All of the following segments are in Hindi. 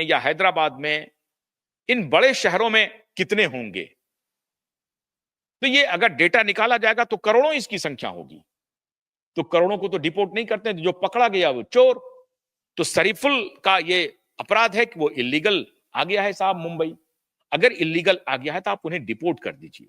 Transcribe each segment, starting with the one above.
या हैदराबाद में, इन बड़े शहरों में कितने होंगे? तो ये अगर डेटा निकाला जाएगा तो करोड़ों इसकी संख्या होगी। तो करोड़ों को तो डिपोर्ट नहीं करते, जो पकड़ा गया वो चोर। तो शरीफुल का ये अपराध है कि वो इलीगल आ गया है साहब मुंबई। अगर इलीगल आ गया है तो आप उन्हें डिपोर्ट कर दीजिए।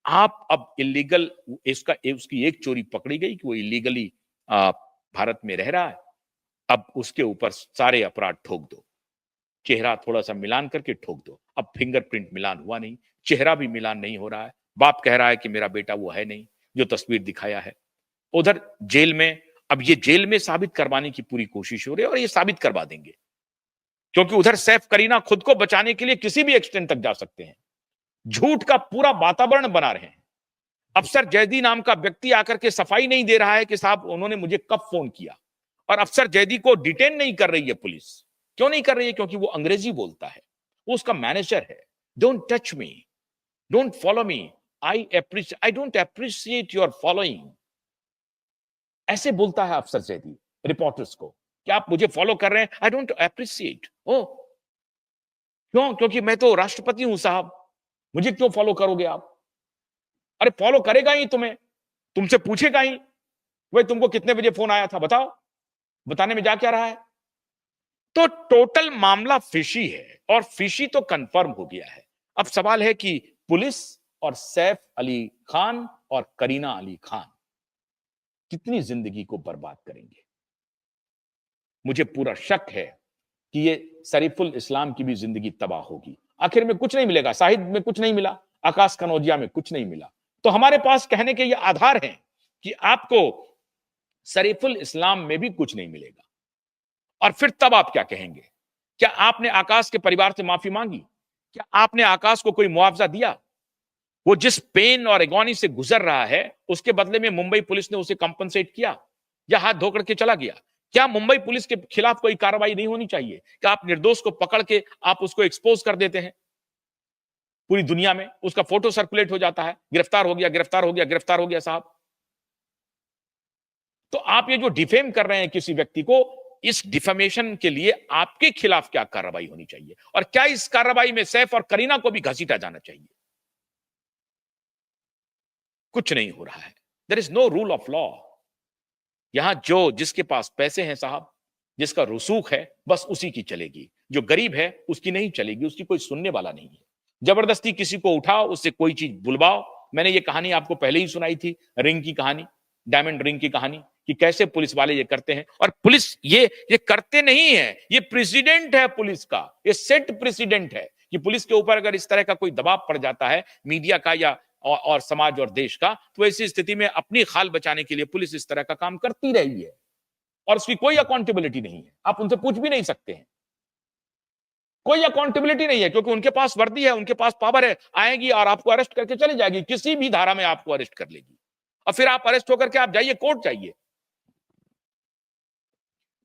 आप अब इलीगल उसकी एक चोरी पकड़ी गई कि वो इलीगली भारत में रह रहा है, अब उसके ऊपर सारे अपराध ठोक दो। चेहरा थोड़ा सा मिलान करके ठोक दो। अब फिंगरप्रिंट मिलान हुआ नहीं, चेहरा भी मिलान नहीं हो रहा है, बाप कह रहा है कि मेरा बेटा वो है नहीं जो तस्वीर दिखाया है। उधर जेल में, अब ये जेल में साबित करवाने की पूरी कोशिश हो रही है और ये साबित करवा देंगे, क्योंकि उधर सैफ करीना खुद को बचाने के लिए किसी भी एक्सटेंट तक जा सकते हैं। झूठ का पूरा वातावरण बना रहे हैं। अफसर जैदी नाम का व्यक्ति आकर के सफाई नहीं दे रहा है कि साहब उन्होंने मुझे कब फोन किया, और अफसर जैदी को डिटेन नहीं कर रही है पुलिस। क्यों नहीं कर रही है? क्योंकि वो अंग्रेजी बोलता है, वो उसका मैनेजर है। Don't touch me, don't follow me, I don't appreciate your following, ऐसे बोलता है अफसर जैदी रिपोर्टर्स को कि आप मुझे फॉलो कर रहे हैं, आई डोंट अप्रिशिएट। ओ क्यों? क्योंकि मैं तो राष्ट्रपति हूं साहब, मुझे क्यों फॉलो करोगे आप? अरे फॉलो करेगा ही तुम्हें, तुमसे पूछेगा ही भाई तुमको कितने बजे फोन आया था, बताओ। बताने में जा क्या रहा है? तो टोटल मामला फिशी है, और फिशी तो कंफर्म हो गया है। अब सवाल है कि पुलिस और सैफ अली खान और करीना अली खान कितनी जिंदगी को बर्बाद करेंगे। मुझे पूरा शक है कि ये शरीफुल इस्लाम की भी जिंदगी तबाह होगी। आखिर में कुछ नहीं मिलेगा, साहिद में कुछ नहीं मिला, आकाश कनौजिया में कुछ नहीं मिला। तो हमारे पास कहने के ये आधार हैं कि आपको शरीफुल इस्लाम में भी कुछ नहीं मिलेगा। और फिर तब आप क्या कहेंगे? क्या आपने आकाश के परिवार से माफी मांगी? क्या आपने आकाश को कोई मुआवजा दिया? वो जिस पेन और एगोनी से गुजर रहा है, उसके बदले में मुंबई पुलिस ने उसे कंपनसेट किया या हाथ धो करके चला गया? क्या मुंबई पुलिस के खिलाफ कोई कार्रवाई नहीं होनी चाहिए? क्या आप निर्दोष को पकड़ के आप उसको एक्सपोज कर देते हैं? पूरी दुनिया में उसका फोटो सर्कुलेट हो जाता है, गिरफ्तार हो गया, गिरफ्तार हो गया, गिरफ्तार हो गया साहब। तो आप ये जो डिफेम कर रहे हैं किसी व्यक्ति को, इस डिफेमेशन के लिए आपके खिलाफ क्या कार्रवाई होनी चाहिए? और क्या इस कार्रवाई में सैफ और करीना को भी घसीटा जाना चाहिए? कुछ नहीं हो रहा है। There is no rule of law. यहां जो जिसके पास पैसे हैं साहब, जिसका रसूख है, बस उसी की चलेगी। जो गरीब है उसकी नहीं चलेगी, उसकी कोई सुनने वाला नहीं है। जबरदस्ती किसी को उठाओ, उससे कोई चीज बुलवाओ। मैंने ये कहानी आपको पहले ही सुनाई थी, रिंग की कहानी, डायमंड रिंग की कहानी, कि कैसे पुलिस वाले ये करते हैं। और पुलिस ये करते नहीं है, ये प्रेसिडेंट है पुलिस का, ये सेट प्रेसिडेंट है कि पुलिस के ऊपर अगर इस तरह का कोई दबाव पड़ जाता है मीडिया का या और समाज और देश का, तो ऐसी स्थिति में अपनी खाल बचाने के लिए पुलिस इस तरह का काम करती रही है, और उसकी कोई अकाउंटेबिलिटी नहीं है। आप उनसे पूछ भी नहीं सकते हैं, कोई अकाउंटेबिलिटी नहीं है, क्योंकि उनके पास वर्दी है, उनके पास पावर है, आएगी और आपको अरेस्ट करके चली जाएगी, किसी भी धारा में आपको अरेस्ट कर लेगी, और फिर आप अरेस्ट होकर के आप जाइए कोर्ट जाइए।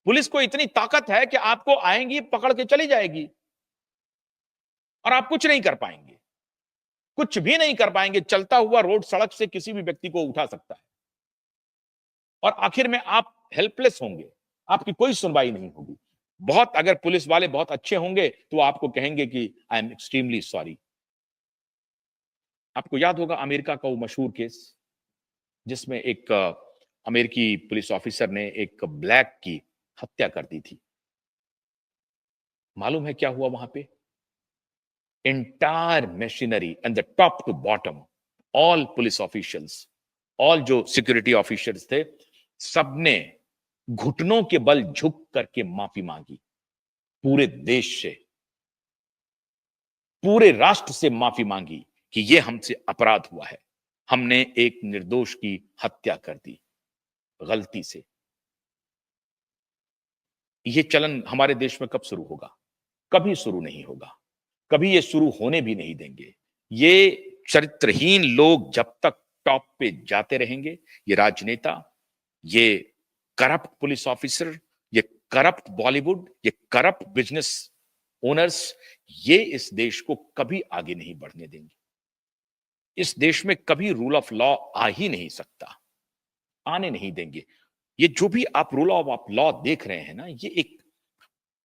पुलिस को इतनी ताकत है कि आपको आएंगी, पकड़ के चली जाएगी, और आप कुछ नहीं कर पाएंगे, कुछ भी नहीं कर पाएंगे। चलता हुआ रोड सड़क से किसी भी व्यक्ति को उठा सकता है, और आखिर में आप हेल्पलेस होंगे, आपकी कोई सुनवाई नहीं होगी। बहुत अगर पुलिस वाले बहुत अच्छे होंगे तो आपको कहेंगे कि आई एम एक्सट्रीमली सॉरी। आपको याद होगा अमेरिका का वो मशहूर केस, जिसमें एक अमेरिकी पुलिस ऑफिसर ने एक ब्लैक की हत्या कर दी थी। मालूम है क्या हुआ वहां पे? Entire machinery and the top to bottom, all police officials, all जो सिक्योरिटी ऑफिसर्स थे, सबने घुटनों के बल झुक करके माफी मांगी। पूरे देश से, पूरे राष्ट्र से माफी मांगी कि यह हमसे अपराध हुआ है, हमने एक निर्दोष की हत्या कर दी गलती से। यह चलन हमारे देश में कब शुरू होगा? कभी शुरू नहीं होगा, कभी यह शुरू होने भी नहीं देंगे। ये चरित्रहीन लोग जब तक टॉप पे जाते रहेंगे, ये राजनेता, ये करप्ट पुलिस ऑफिसर, ये करप्ट बॉलीवुड, ये करप्ट बिजनेस ओनर्स, ये इस देश को कभी आगे नहीं बढ़ने देंगे। इस देश में कभी रूल ऑफ लॉ आ ही नहीं सकता, आने नहीं देंगे। ये जो भी आप रूल ऑफ लॉ देख रहे हैं ना, ये एक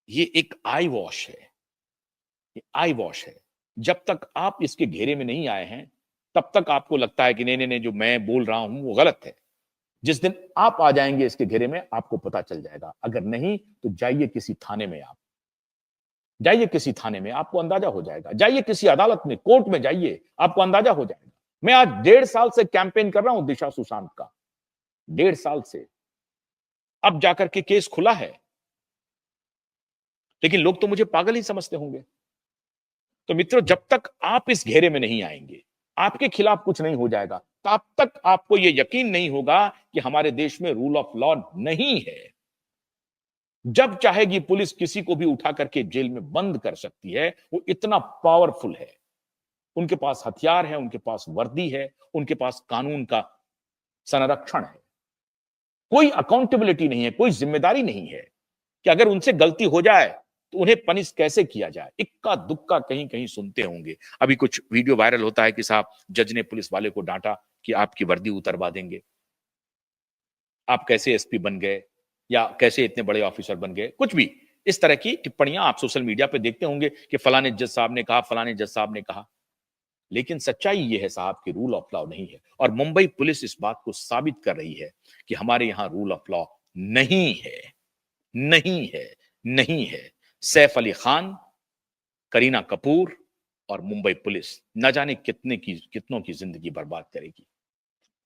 ये एक आई वॉश है, ये आई वॉश है। जब तक आप इसके घेरे में नहीं आए हैं, तब तक आपको लगता है कि नहीं नहीं नहीं, जो मैं बोल रहा हूं वो गलत है। जिस दिन आप आ जाएंगे इसके घेरे में, आपको पता चल जाएगा। अगर नहीं तो जाइए किसी थाने में, आप जाइए किसी थाने में, आपको अंदाजा हो जाएगा। जाइए किसी अदालत में, कोर्ट में जाइए, आपको अंदाजा हो जाएगा। मैं आज 1.5 साल से कैंपेन कर रहा हूं दिशा सुशांत का, 1.5 साल से। अब जाकर के केस खुला है, लेकिन लोग तो मुझे पागल ही समझते होंगे। तो मित्रों, जब तक आप इस घेरे में नहीं आएंगे, आपके खिलाफ कुछ नहीं हो जाएगा, तब तक आपको यह यकीन नहीं होगा कि हमारे देश में रूल ऑफ लॉ नहीं है। जब चाहेगी पुलिस किसी को भी उठा करके जेल में बंद कर सकती है। वो इतना पावरफुल है, उनके पास हथियार है, उनके पास वर्दी है, उनके पास कानून का संरक्षण है। कोई अकाउंटेबिलिटी नहीं है, कोई जिम्मेदारी नहीं है कि अगर उनसे गलती हो जाए तो उन्हें पनिश कैसे किया जाए। इक्का दुक्का कहीं कहीं सुनते होंगे। अभी कुछ वीडियो वायरल होता है कि साहब जज ने पुलिस वाले को डांटा कि आपकी वर्दी उतरवा देंगे, आप कैसे एसपी बन गए, या कैसे इतने बड़े ऑफिसर बन गए। कुछ भी इस तरह की टिप्पणियां आप सोशल मीडिया पे देखते होंगे कि फलाने जज साहब ने कहा, फलाने जज साहब ने कहा। लेकिन सच्चाई यह है साहब कि रूल ऑफ लॉ नहीं है, और मुंबई पुलिस इस बात को साबित कर रही है कि हमारे यहां रूल ऑफ लॉ नहीं है, नहीं है, नहीं है। सैफ अली खान, करीना कपूर और मुंबई पुलिस न जाने कितनों की जिंदगी बर्बाद करेगी।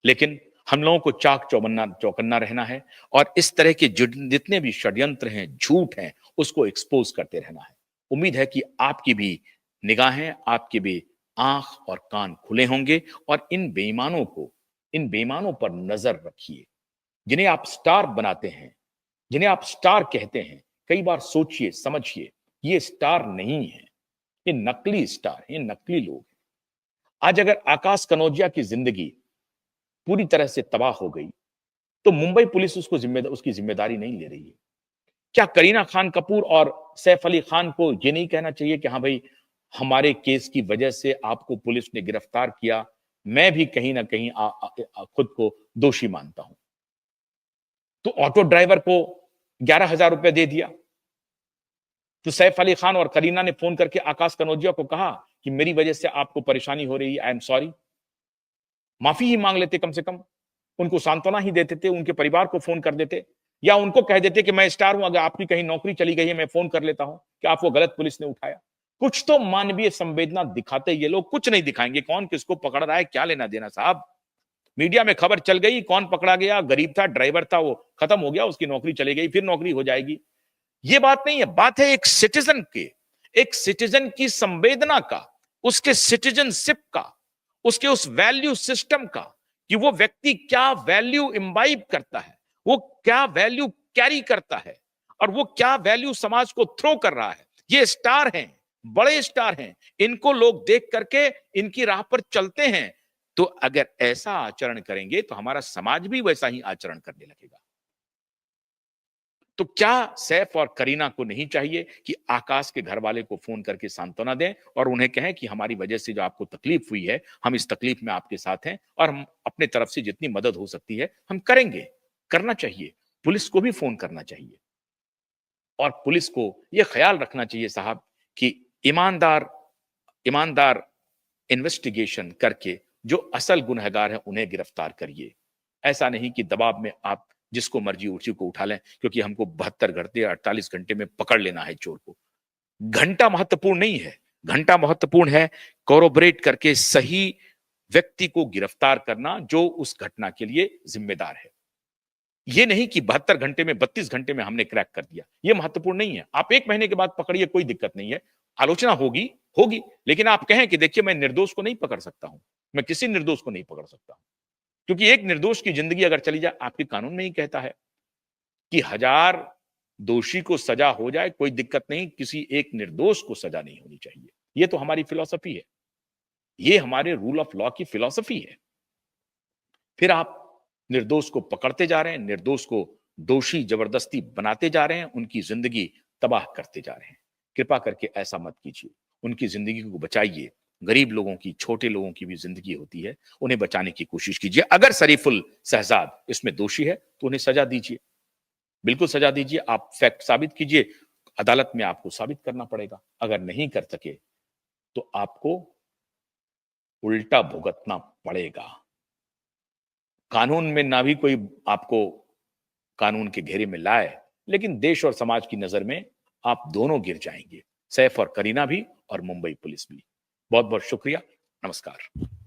लेकिन हम लोगों को चाक चौकन्ना रहना है, और इस तरह के जितने भी षड्यंत्र हैं, झूठ हैं, उसको एक्सपोज करते रहना है। उम्मीद है कि आपकी भी निगाहें, आपके भी आंख और कान खुले होंगे, और इन बेईमानों पर नजर रखिए, जिन्हें आप स्टार बनाते हैं, जिन्हें आप स्टार कहते हैं। कई बार सोचिए, समझिए, ये स्टार नहीं है, ये नकली स्टार, ये नकली लोग हैं। आज अगर आकाश कनौजिया की जिंदगी पूरी तरह से तबाह हो गई तो मुंबई पुलिस उसकी जिम्मेदारी नहीं ले रही है। क्या करीना खान कपूर और सैफ अली खान को यह नहीं कहना चाहिए कि हाँ भाई, हमारे केस की वजह से आपको पुलिस ने गिरफ्तार किया, मैं भी कहीं ना कहीं खुद को दोषी मानता हूं। तो ऑटो ड्राइवर को 11,000 रुपए दे दिया, तो सैफ अली खान और करीना ने फोन करके आकाश कनौजिया को कहा कि मेरी वजह से आपको परेशानी हो रही है, आई एम सॉरी। माफी ही मांग लेते, कम से कम उनको सांत्वना ही देते थे, उनके परिवार को फोन कर देते, या उनको कह देते कि मैं स्टार हूं, अगर आपकी कहीं नौकरी चली गई है मैं फोन कर लेता हूं कि आपको गलत पुलिस ने उठाया। कुछ तो मानवीय संवेदना दिखाते ये लोग, कुछ नहीं दिखाएंगे। कौन किसको पकड़ रहा है, क्या लेना देना साहब। मीडिया में खबर चल गई, कौन पकड़ा गया, गरीब था, ड्राइवर था, वो खत्म हो गया, उसकी नौकरी चली गई, फिर नौकरी हो जाएगी। ये बात नहीं है। बात है एक सिटीजन के, एक सिटीजन की संवेदना का, उसके सिटीजनशिप का, उसके उस वैल्यू सिस्टम का, कि वो व्यक्ति क्या वैल्यू इम्बाइब करता है, वो क्या वैल्यू कैरी करता है, और वो क्या वैल्यू समाज को थ्रो कर रहा है। ये स्टार हैं, बड़े स्टार हैं, इनको लोग देख करके इनकी राह पर चलते हैं। तो अगर ऐसा आचरण करेंगे तो हमारा समाज भी वैसा ही आचरण करने लगेगा। तो क्या सैफ और करीना को नहीं चाहिए कि आकाश के घर वाले को फोन करके सांत्वना दें और उन्हें कहें कि हमारी वजह से जो आपको तकलीफ हुई है, हम इस तकलीफ में आपके साथ हैं, और हम अपने तरफ से जितनी मदद हो सकती है हम करेंगे। करना चाहिए, पुलिस को भी फोन करना चाहिए, और पुलिस को यह ख्याल रखना चाहिए साहब कि ईमानदार ईमानदार इन्वेस्टिगेशन करके जो असल गुनहगार हैं उन्हें गिरफ्तार करिए। ऐसा नहीं कि दबाव में आप जिसको मर्जी उसी को उठा लें, क्योंकि हमको 72 घंटे 48 घंटे में पकड़ लेना है चोर को। घंटा महत्वपूर्ण नहीं है, घंटा महत्वपूर्ण है कोरोबरेट करके सही व्यक्ति को गिरफ्तार करना जो उस घटना के लिए जिम्मेदार है। ये नहीं कि 72 घंटे में 32 घंटे में हमने क्रैक कर दिया, ये महत्वपूर्ण नहीं है। आप 1 महीने के बाद पकड़िए, कोई दिक्कत नहीं है, आलोचना होगी होगी, लेकिन आप कहें कि देखिए मैं निर्दोष को नहीं पकड़ सकता हूं, मैं किसी निर्दोष को नहीं पकड़ सकता हूं, क्योंकि एक निर्दोष की जिंदगी अगर चली जाए, आपके कानून में ही कहता है कि 1000 दोषी को सजा हो जाए कोई दिक्कत नहीं, किसी एक निर्दोष को सजा नहीं होनी चाहिए। ये तो हमारी फिलॉसफी है, ये हमारे रूल ऑफ लॉ की फिलॉसफी है। फिर आप निर्दोष को पकड़ते जा रहे हैं, निर्दोष को दोषी जबरदस्ती बनाते जा रहे हैं, उनकी जिंदगी तबाह करते जा रहे हैं। कृपा करके ऐसा मत कीजिए, उनकी जिंदगी को बचाइए। गरीब लोगों की, छोटे लोगों की भी जिंदगी होती है, उन्हें बचाने की कोशिश कीजिए। अगर शरीफुल शहजाद इसमें दोषी है तो उन्हें सजा दीजिए, बिल्कुल सजा दीजिए। आप फैक्ट साबित कीजिए, अदालत में आपको साबित करना पड़ेगा। अगर नहीं कर सके तो आपको उल्टा भुगतना पड़ेगा। कानून में ना भी कोई आपको कानून के घेरे में लाए, लेकिन देश और समाज की नजर में आप दोनों गिर जाएंगे, सैफ और करीना भी और मुंबई पुलिस भी। बहुत बहुत शुक्रिया। नमस्कार।